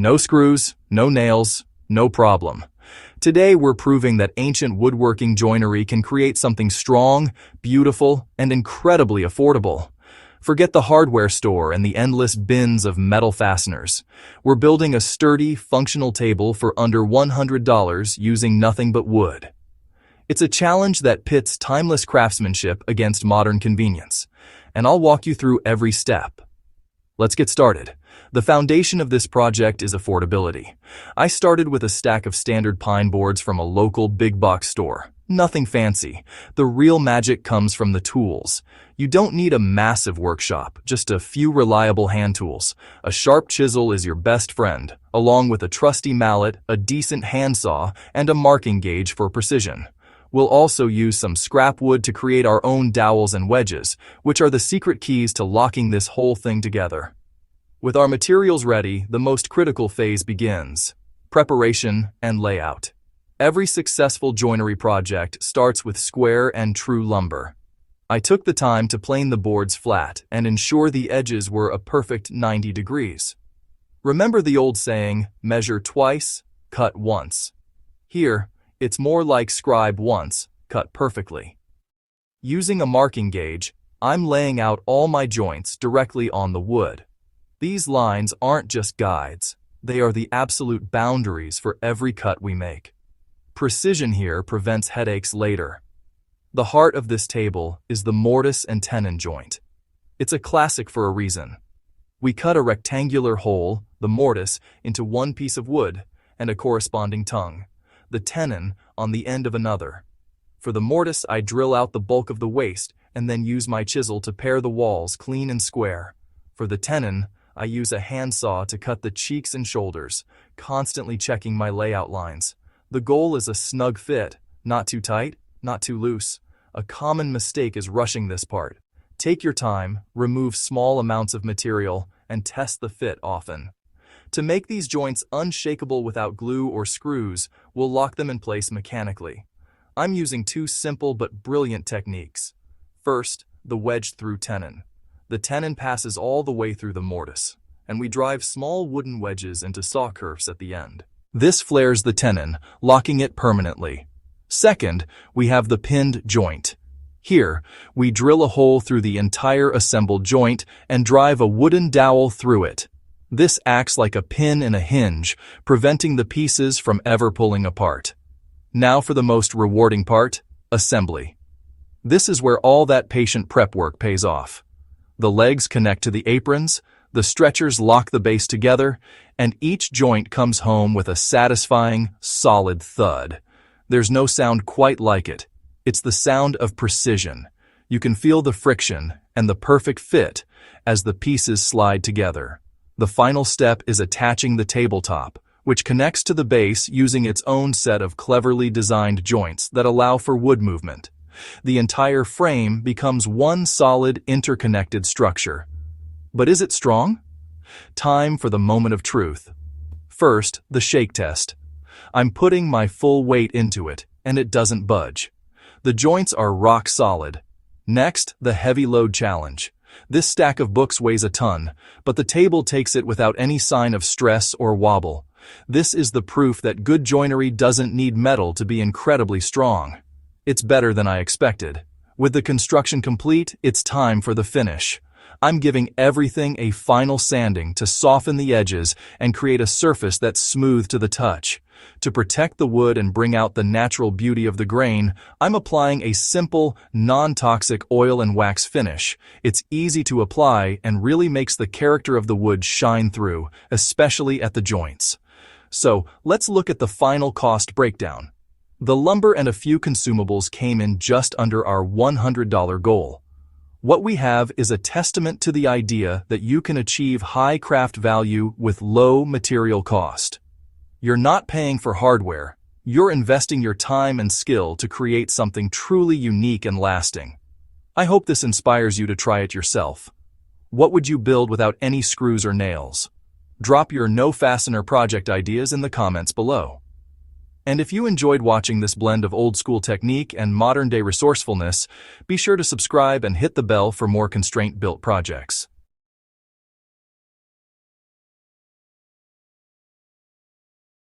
No screws, no nails, no problem. Today we're proving that ancient woodworking joinery can create something strong, beautiful, and incredibly affordable. Forget the hardware store and the endless bins of metal fasteners. We're building a sturdy, functional table for under $100 using nothing but wood. It's a challenge that pits timeless craftsmanship against modern convenience, and I'll walk you through every step. Let's get started. The foundation of this project is affordability. I started with a stack of standard pine boards from a local big box store. Nothing fancy. The real magic comes from the tools. You don't need a massive workshop, just a few reliable hand tools. A sharp chisel is your best friend, along with a trusty mallet, a decent handsaw, and a marking gauge for precision. We'll also use some scrap wood to create our own dowels and wedges, which are the secret keys to locking this whole thing together. With our materials ready, the most critical phase begins: preparation and layout. Every successful joinery project starts with square and true lumber. I took the time to plane the boards flat and ensure the edges were a perfect 90 degrees. Remember the old saying, measure twice, cut once. Here, it's more like scribe once, cut perfectly. Using a marking gauge, I'm laying out all my joints directly on the wood. These lines aren't just guides, they are the absolute boundaries for every cut we make. Precision here prevents headaches later. The heart of this table is the mortise-and-tenon joint. It's a classic for a reason. We cut a rectangular hole, the mortise, into one piece of wood and a corresponding tongue, the tenon, on the end of another. For the mortise, I drill out the bulk of the waste and then use my chisel to pare the walls clean and square. For the tenon, I use a handsaw to cut the cheeks and shoulders, constantly checking my layout lines. The goal is a snug fit, not too tight, not too loose. A common mistake is rushing this part. Take your time, remove small amounts of material, and test the fit often. To make these joints unshakable without glue or screws, we'll lock them in place mechanically. I'm using two simple but brilliant techniques. First, the wedged through-tenon. The tenon passes all the way through the mortise, and we drive small wooden wedges into saw curves at the end. This flares the tenon, locking it permanently. Second, we have the pinned joint. Here, we drill a hole through the entire assembled joint and drive a wooden dowel through it. This acts like a pin in a hinge, preventing the pieces from ever pulling apart. Now for the most rewarding part, assembly. This is where all that patient prep work pays off. The legs connect to the aprons, the stretchers lock the base together, and each joint comes home with a satisfying, solid thud. There's no sound quite like it. It's the sound of precision. You can feel the friction and the perfect fit as the pieces slide together. The final step is attaching the tabletop, which connects to the base using its own set of cleverly designed joints that allow for wood movement. The entire frame becomes one solid, interconnected structure. But is it strong? Time for the moment of truth. First, the shake test. I'm putting my full weight into it, and it doesn't budge. The joints are rock solid. Next, the heavy load challenge. This stack of books weighs a ton, but the table takes it without any sign of stress or wobble. This is the proof that good joinery doesn't need metal to be incredibly strong. It's better than I expected. With the construction complete, it's time for the finish. I'm giving everything a final sanding to soften the edges and create a surface that's smooth to the touch. To protect the wood and bring out the natural beauty of the grain, I'm applying a simple, non-toxic oil and wax finish. It's easy to apply and really makes the character of the wood shine through, especially at the joints. So, let's look at the final cost breakdown. The lumber and a few consumables came in just under our $100 goal. What we have is a testament to the idea that you can achieve high craft value with low material cost. You're not paying for hardware, you're investing your time and skill to create something truly unique and lasting. I hope this inspires you to try it yourself. What would you build without any screws or nails? Drop your no-fastener project ideas in the comments below. And if you enjoyed watching this blend of old-school technique and modern-day resourcefulness, be sure to subscribe and hit the bell for more constraint-built projects.